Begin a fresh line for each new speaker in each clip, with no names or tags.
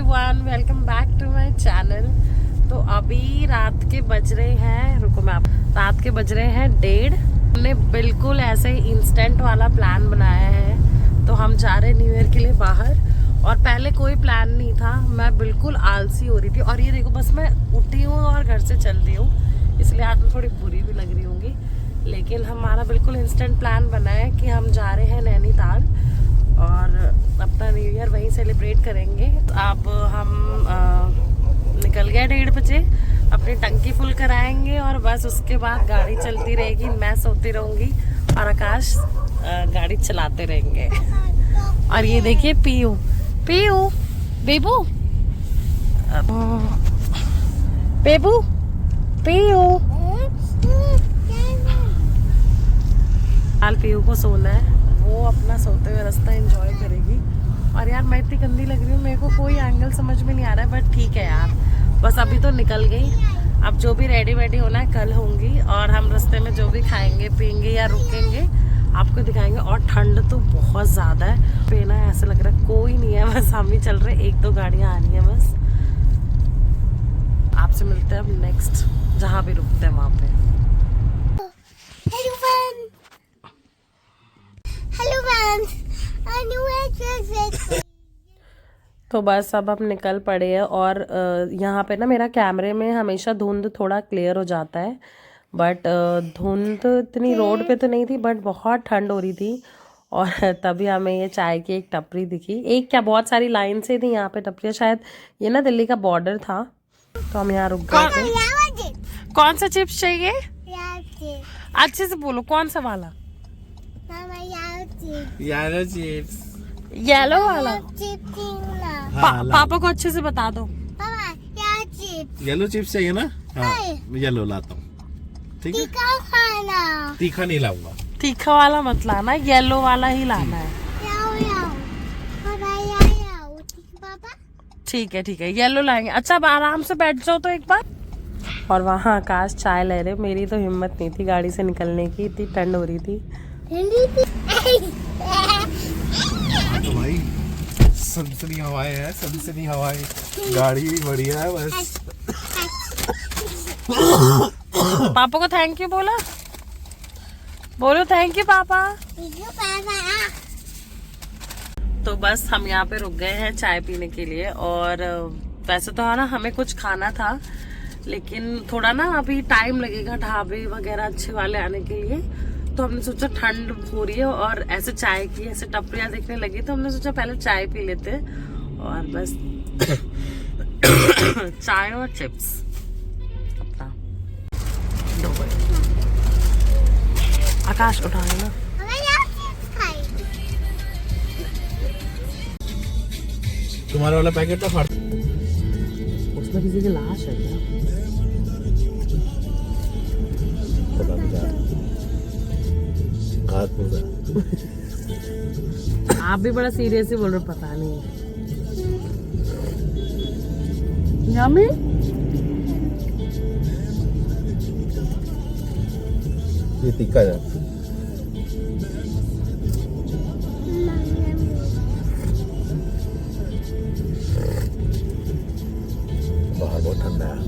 Everyone, welcome back to my channel. तो अभी रात के बज रहे हैं, रुको मैं रात के बज रहे हैं 1:30। हमने बिल्कुल ऐसे ही इंस्टेंट वाला प्लान बनाया है। तो हम जा रहे हैं न्यू ईयर के लिए बाहर, और पहले कोई प्लान नहीं था। मैं बिल्कुल आलसी हो रही थी, और ये देखो बस मैं उठी हूँ और घर से चल रही हूँ, इसलिए आज मैं थोड़ी बुरी भी लग रही होंगी। लेकिन हमारा बिल्कुल इंस्टेंट प्लान बना है कि हम जा रहे हैं नैनीताल और अपना न्यू ईयर वहीं सेलिब्रेट करेंगे। तो अब हम निकल गए 1:30 बजे, अपनी टंकी फुल कराएंगे और बस उसके बाद गाड़ी चलती रहेगी, मैं सोती रहूँगी और आकाश गाड़ी चलाते रहेंगे। और ये देखिए पीयू बेबू बेबू पीयू, हाल पीयू को सोना है, वो अपना सोते हुए रास्ता एंजॉय करेगी। और यार मैं इतनी गंदी लग रही हूँ, मेरे को कोई एंगल समझ में नहीं आ रहा है, बट ठीक है यार, बस अभी तो निकल गई। अब जो भी रेडी वेडी होना है कल होंगी, और हम रास्ते में जो भी खाएंगे पियेंगे या रुकेंगे आपको दिखाएंगे। और ठंड तो बहुत ज़्यादा है, पे ना ऐसा लग रहा है कोई नहीं है, बस हम ही चल रहे, 1-2 गाड़ियाँ आ रही हैं बस। आपसे मिलते हैं अब नेक्स्ट जहाँ भी रुकते हैं वहाँ पे। तो बस अब हम निकल पड़े हैं, और यहाँ पे ना मेरा कैमरे में हमेशा धुंध थोड़ा क्लियर हो जाता है, बट धुंध इतनी रोड पे तो नहीं थी, बट बहुत ठंड हो रही थी। और तभी हमें ये चाय की एक टपरी दिखी, एक क्या बहुत सारी लाइन से थी यहाँ पे टपरियाँ, शायद ये ना दिल्ली का बॉर्डर था, तो हम यहाँ रुक गए थे। कौन सा चिप्स चाहिए? अच्छे से बोलो, कौन सा वाला?
Yellow chips.
येलो वाला? पापा को अच्छे से बता दो।
येलो चिप्स चाहिए ना? हाँ, मैं येलो लाता हूँ। ठीक है, तीखा नहीं लाऊंगा।
तीखा वाला मत लाना, येलो वाला ही लाना है। ठीक है येलो लाएंगे। अच्छा अब आराम से बैठ जाओ तो एक बार। और वहाँ आकाश चाय ले रहे, मेरी तो हिम्मत नहीं थी गाड़ी से निकलने की, इतनी ठंड हो रही थी।
तो भाई सनसनी हवाएं है, सनसनी हवाएं, गाड़ी भी बढ़िया है बस।
पापा को थैंक यू बोला, बोलो थैंक यू पापा। तो बस हम यहाँ पे रुक गए हैं चाय पीने के लिए, और वैसे तो है ना हमें कुछ खाना था, लेकिन थोड़ा ना अभी टाइम लगेगा ढाबे वगैरह अच्छे वाले आने के लिए। तो हमने सोचा ठंड हो रही है और ऐसे चाय की ऐसे टपरियाँ दिखने लगी, तो हमने सोचा पहले चाय पी लेते हैं, और बस चाय और चिप्स अपना दो। आकाश उठा लेना।
तुम्हारा वाला पैकेट तो फट,
उसमें किसी की लाश है क्या? आप भी बड़ा सीरियस ही बोल रहे, पता नहीं। यम्मी?
ये तीखा है। बाहर बहुत ठंडा है,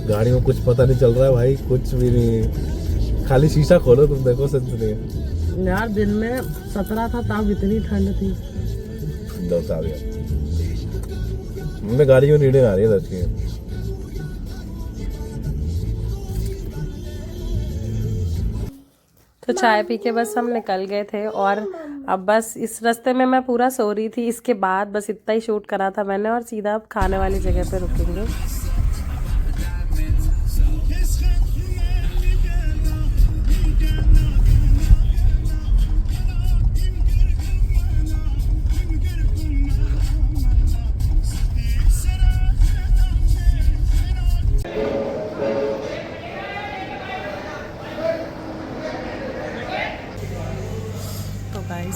गाड़ी में कुछ पता नहीं चल रहा है भाई, कुछ भी नहीं, खाली शीशा खोलो तुम देखो सनसनी।
यार दिन में 17 था तब इतनी ठंड थी।
दस आ गया, मैं गाड़ी में रीडिंग आ रही है 10 की।
तो चाय पी के बस हम निकल गए थे, और अब बस इस रास्ते में मैं पूरा सो रही थी, इसके बाद बस इतना ही शूट करा था मैंने, और सीधा अब खाने वाली जगह पे रुकेंगे।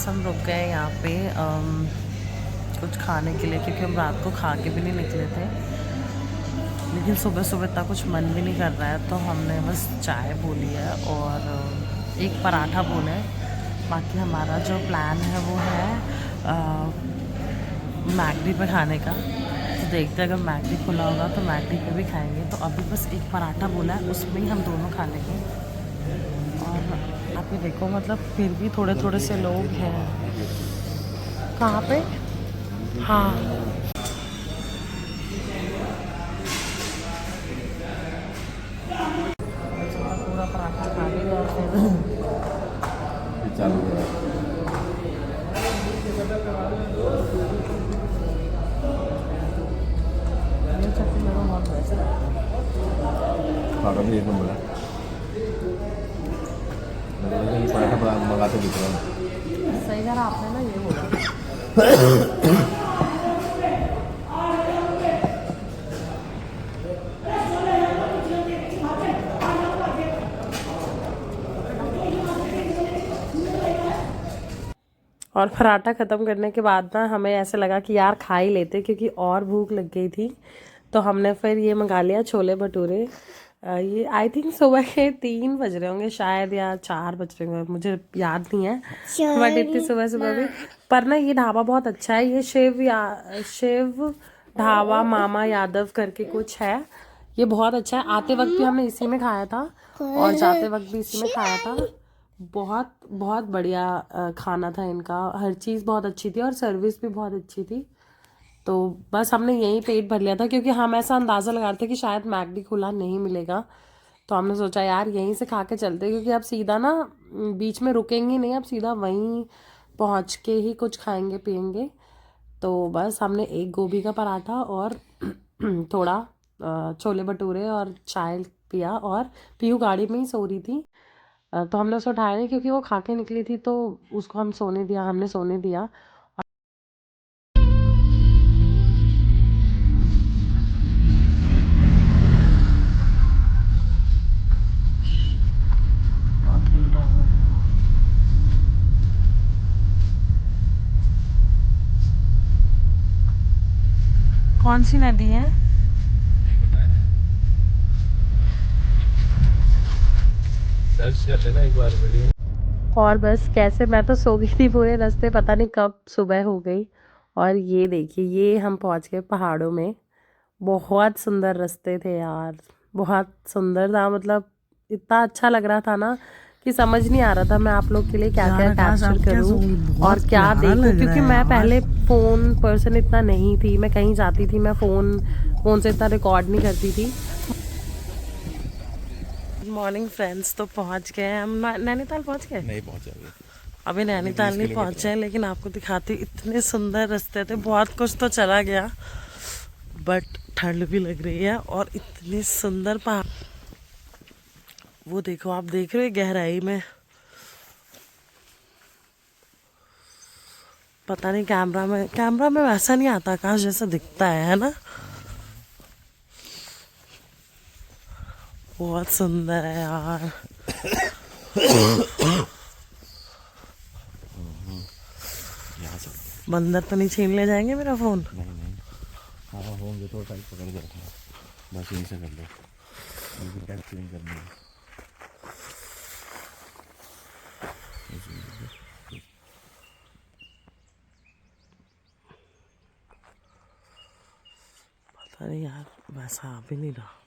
हम रुक गए यहाँ पे कुछ खाने के लिए, क्योंकि हम रात को खा के भी नहीं निकले थे, लेकिन सुबह सुबह इतना कुछ मन भी नहीं कर रहा है, तो हमने बस चाय बोली है और एक पराठा बोला है। बाकी हमारा जो प्लान है वो है मैकडी पे खाने का। तो देखते हैं अगर मैकडी खुला होगा तो मैकडी पे भी खाएंगे। तो अभी बस एक पराठा बोला है, उसमें ही हम दोनों खा लेंगे। और आप ये देखो मतलब फिर भी थोड़े थोड़े से लोग हैं। कहाँ पे? हाँ पूरा पराठा खा लिया और फिर
चालू है।
ये चटनी मेरा बहुत बेस्ट है।
पराठा भी एक नंबर है। मैं पराठा मंगाते दिख रहा हूँ।
सही कहा आपने ना, ये बोला। और पराठा ख़त्म करने के बाद ना हमें ऐसे लगा कि यार खा ही लेते, क्योंकि और भूख लग गई थी। तो हमने फिर ये मंगा लिया छोले भटूरे। ये आई थिंक सुबह के 3 बज रहे होंगे शायद, या 4 बज रहे होंगे, मुझे याद नहीं है। बट इतनी सुबह सुबह भी, पर ना ये ढाबा बहुत अच्छा है। ये शिव ढाबा मामा यादव करके कुछ है। ये बहुत अच्छा है। आते वक्त भी हमने इसी में खाया था और जाते वक्त भी इसी में खाया था। बहुत बहुत बढ़िया खाना था इनका। हर चीज़ बहुत अच्छी थी और सर्विस भी बहुत अच्छी थी। तो बस हमने यहीं पेट भर लिया था, क्योंकि हम ऐसा अंदाज़ा लगा रहे थे कि शायद मैकडी खुला नहीं मिलेगा। तो हमने सोचा यार यहीं से खा के चलते, क्योंकि अब सीधा ना बीच में रुकेंगे नहीं, अब सीधा वहीं पहुंच के ही कुछ खाएंगे पिएंगे। तो बस हमने एक गोभी का पराठा और थोड़ा छोले भटूरे और चाय पिया। और पीयू गाड़ी में ही सो रही थी, तो हमने उसे उठाया नहीं, क्योंकि वो खा के निकली थी। तो उसको हमने सोने दिया। कौन सी नदी है?
एक बार वीडियो।
और बस कैसे मैं तो सो गई थी पूरे रास्ते, पता नहीं कब सुबह हो गई। और ये देखिए, ये हम पहुंच गए पहाड़ों में। बहुत सुंदर रास्ते थे यार, बहुत सुंदर था। मतलब इतना अच्छा लग रहा था ना कि समझ नहीं आ रहा था मैं आप लोग के लिए क्या क्या कैप्चर करूं और क्या देखूं, क्योंकि मैं पहले फ़ोन पर्सन इतना नहीं थी। मैं कहीं जाती थी, मैं फ़ोन से इतना रिकॉर्ड नहीं करती थी। मॉर्निंग फ्रेंड्स, तो पहुंच गए हम। नैनीताल पहुंच गए?
नहीं पहुंचा अभी।
अभी नैनीताल नहीं पहुंचे, लेकिन आपको दिखाती हूँ। इतने सुंदर रास्ते थे, बहुत कुछ तो चला गया, बट ठंड भी लग रही है और इतने सुंदर पहाड़। वो देखो, आप देख रहे हो गहराई में। पता नहीं कैमरा में वैसा नहीं आता आकाश जैसा दिखता है ना। बहुत सुंदर है यार। बंदर तो नहीं छीन ले जाएंगे मेरा फोन?
नहीं हाँ होंगे तो टाइप पकड़ के रखना, बस यहीं से कर लो। कैप्चरिंग करनी है। पता नहीं यार, वैसा आ भी नहीं रहा।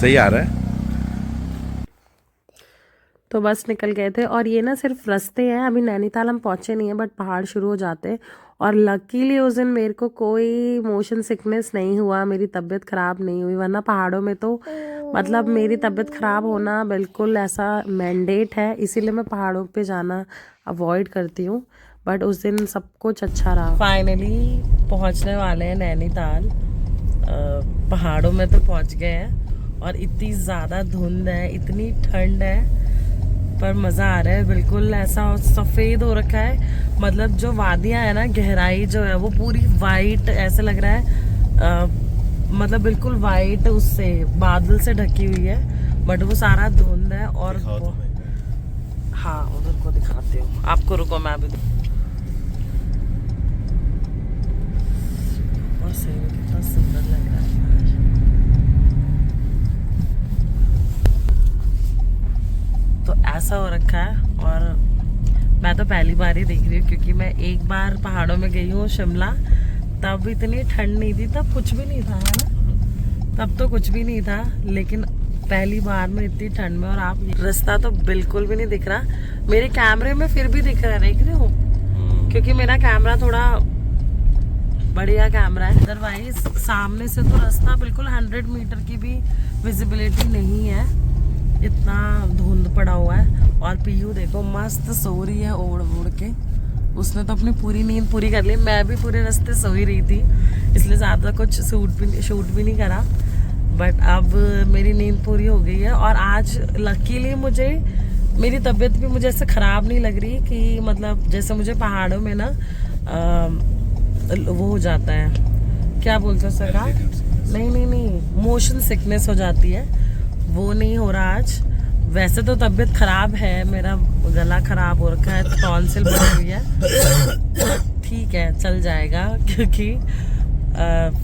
सही आ रहा है।
तो बस निकल गए थे। और ये ना सिर्फ रास्ते हैं, अभी नैनीताल हम पहुंचे नहीं हैं, बट पहाड़ शुरू हो जाते हैं। और लकीली उस दिन मेरे को कोई मोशन सिकनेस नहीं हुआ, मेरी तबीयत ख़राब नहीं हुई। वरना पहाड़ों में तो मतलब मेरी तबीयत ख़राब होना बिल्कुल ऐसा मैंडेट है, इसीलिए मैं पहाड़ों पे जाना अवॉइड करती हूँ। बट उस दिन सब कुछ अच्छा रहा। फाइनली पहुँचने वाले हैं नैनीताल। पहाड़ों में तो पहुँच गए हैं और इतनी ज़्यादा धुंध है, इतनी ठंड है, पर मज़ा आ रहा है। बिल्कुल ऐसा सफ़ेद हो रखा है, मतलब जो वादियाँ है ना, गहराई जो है वो पूरी वाइट ऐसे लग रहा है। मतलब बिल्कुल वाइट उससे बादल से ढकी हुई है, बट वो सारा धुंध है। और हाँ, उधर को दिखाती हूँ आपको, रुको मैं अभी। और सही में कितना सुंदर लग रहा है यार। तो ऐसा हो रखा है और मैं तो पहली बार ही देख रही हूँ, क्योंकि मैं एक बार पहाड़ों में गई हूँ शिमला, तब इतनी ठंड नहीं थी, तब कुछ भी नहीं था, है ना, तब तो कुछ भी नहीं था। लेकिन पहली बार में इतनी ठंड में, और आप रास्ता तो बिल्कुल भी नहीं दिख रहा, मेरे कैमरे में फिर भी दिख रहा है, देख रहे हो, क्योंकि मेरा कैमरा थोड़ा बढ़िया कैमरा है। अदरवाइज सामने से तो रास्ता बिल्कुल 100 मीटर की भी विजिबिलिटी नहीं है, इतना धुंध पड़ा हुआ है। और पीयू देखो मस्त सो रही है ओढ़ ओढ़ के, उसने तो अपनी पूरी नींद पूरी कर ली। मैं भी पूरे रास्ते सो ही रही थी, इसलिए ज़्यादा कुछ शूट भी नहीं करा, बट अब मेरी नींद पूरी हो गई है। और आज लकीली मुझे मेरी तबीयत भी मुझे ऐसे ख़राब नहीं लग रही, कि मतलब जैसे मुझे पहाड़ों में ना वो हो जाता है, क्या बोलते हैं उसका, नहीं, मोशन सिकनेस हो जाती है, वो नहीं हो रहा आज। वैसे तो तबीयत खराब है, मेरा गला खराब हो रखा है, टॉन्सिल बनी हुई है, ठीक है चल जाएगा, क्योंकि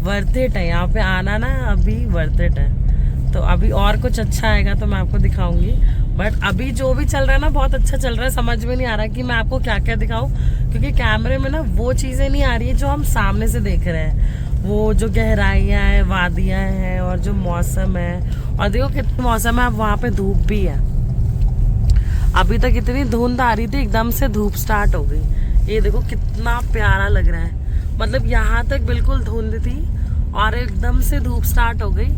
वर्थ इट है यहाँ पे आना ना, अभी वर्थ इट है। तो अभी और कुछ अच्छा आएगा तो मैं आपको दिखाऊंगी, बट अभी जो भी चल रहा है ना बहुत अच्छा चल रहा है। समझ में नहीं आ रहा कि मैं आपको क्या क्या दिखाऊं, क्योंकि कैमरे में ना वो चीज़ें नहीं आ रही है जो हम सामने से देख रहे हैं, वो जो गहराइयाँ हैं, वादियाँ हैं, और जो मौसम है। और देखो कितना मौसम है, अब वहाँ पे धूप भी है। अभी तक इतनी धुंध आ रही थी, एकदम से धूप स्टार्ट हो गई। ये देखो कितना प्यारा लग रहा है, मतलब यहाँ तक बिल्कुल धुंध थी और एकदम से धूप स्टार्ट हो गई।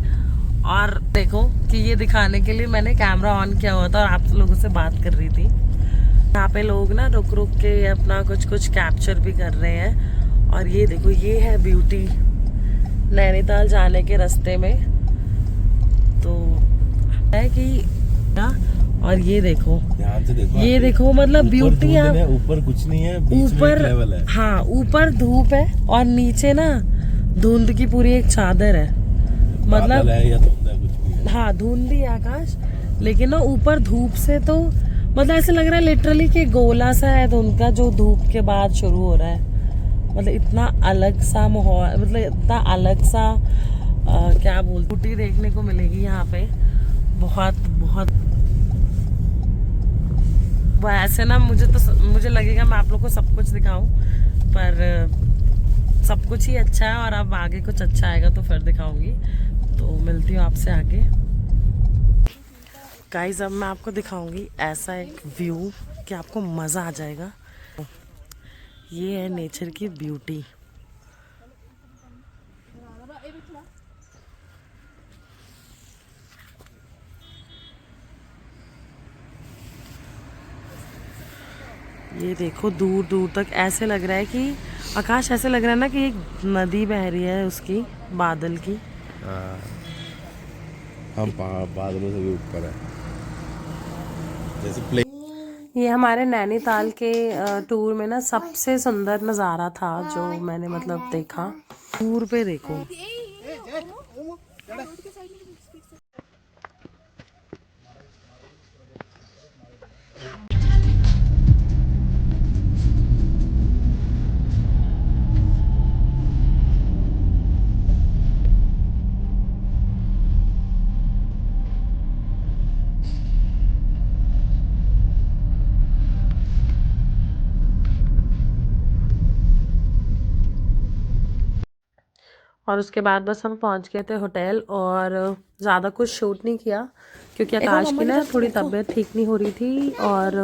और देखो कि ये दिखाने के लिए मैंने कैमरा ऑन किया हुआ था और आप लोगों से बात कर रही थी। यहाँ पे लोग ना रुक रुक के अपना कुछ कैप्चर भी कर रहे हैं। और ये देखो, ये है ब्यूटी नैनीताल जाने के रास्ते में, तो है कि ना। और ये देखो,
ध्यान से देखो,
ये देखो, मतलब ब्यूटी है।
ऊपर कुछ नहीं है, बीच में एक लेवल है। हाँ,
ऊपर धूप है और नीचे ना धुंध की पूरी एक चादर है, मतलब
है या धुंध है, कुछ भी है।
हाँ धुंध ही आकाश, लेकिन ना ऊपर धूप से तो मतलब ऐसे लग रहा है लिटरली कि गोला सा है धुंध का, जो धूप के बाद शुरू हो रहा है। मतलब इतना अलग सा माहौल, मतलब इतना अलग सा क्या बोलते, ब्यूटी देखने को मिलेगी यहाँ पे, बहुत बहुत। ऐसे ना मुझे लगेगा मैं आप लोग को सब कुछ दिखाऊं, पर सब कुछ ही अच्छा है, और अब आगे कुछ अच्छा आएगा तो फिर दिखाऊंगी। तो मिलती हूँ आपसे आगे। गाइस अब मैं आपको दिखाऊंगी ऐसा एक व्यू कि आपको मज़ा आ जाएगा। ये है नेचर की ब्यूटी। ये देखो दूर दूर तक ऐसे लग रहा है कि आकाश, ऐसे लग रहा है ना कि एक नदी बह रही है उसकी, बादल की।
हम बादलों से भी ऊपर है, जैसे
ये हमारे नैनीताल के टूर में ना सबसे सुंदर नज़ारा था जो मैंने मतलब देखा। दूर पे देखो, और उसके बाद बस हम पहुंच गए थे होटल, और ज़्यादा कुछ शूट नहीं किया क्योंकि आकाश की ना थोड़ी तबीयत ठीक नहीं हो रही थी, और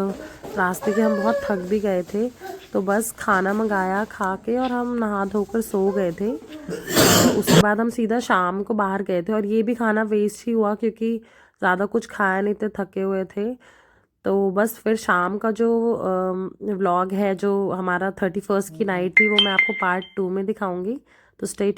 रास्ते के हम बहुत थक भी गए थे। तो बस खाना मंगाया, खा के और हम नहा धोकर सो गए थे। उसके बाद हम सीधा शाम को बाहर गए थे, और ये भी खाना वेस्ट ही हुआ क्योंकि ज़्यादा कुछ खाया नहीं थे, थके हुए थे। तो बस फिर शाम का जो व्लॉग है, जो हमारा 31st की नाइट थी, वो मैं आपको पार्ट 2 में दिखाऊंगी। तो स्टे